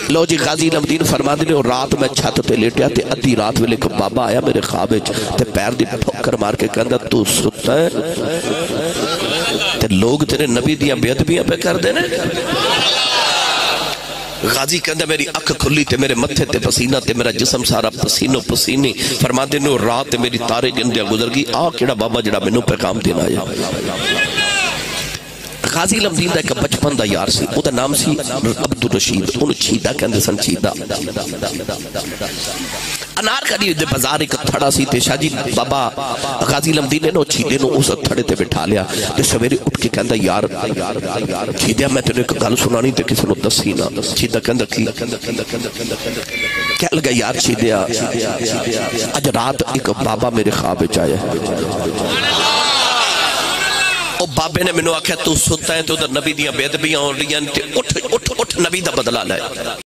لو جی غازی نمدین فرما دینے اور رات میں چھت تے لیٹیا تے ادھی رات ویلے کو بابا آیا میرے خواب تے پیر دی ٹھوکر مار کے کہندا تو ستا ہے تے لوگ تیرے نبی دیاں بے ادبیاں پہ کر دینے غازی کہندا میری اکھ کھلی تے میرے متھے تے پسینہ تے میرا جسم سارا پسینو پسینی فرما دینے اور رات میری تارے گندیا گزر گئی آ کیڑا بابا جڑا مینوں پیغام دینا آیا غازی لمدین دا ایک بچپن دا یار سی او دا نام سی عبدالرشید انہوں چیدہ کہندے سن چیدہ انار کری دے بازار ایک تھڑا سی تے شاہ جی بابا غازی لمدین نے نو چیدے نو اس تھڑے تے بٹھا لیا تے سویرے اٹھ کے کہندہ یار چیدہ میں تیرے ایک گل سنانی تے کسی نو دسی نا چیدہ کہندہ کی کیا لگا یار چیدہ اج رات ایک بابا میرے خواب چاہے او بابے نے منو آکھیا تو ستا ہے تو در نبی دیاں بے ادبیاں ہو رہی ہیں اٹھ نبی دا بدلہ لائے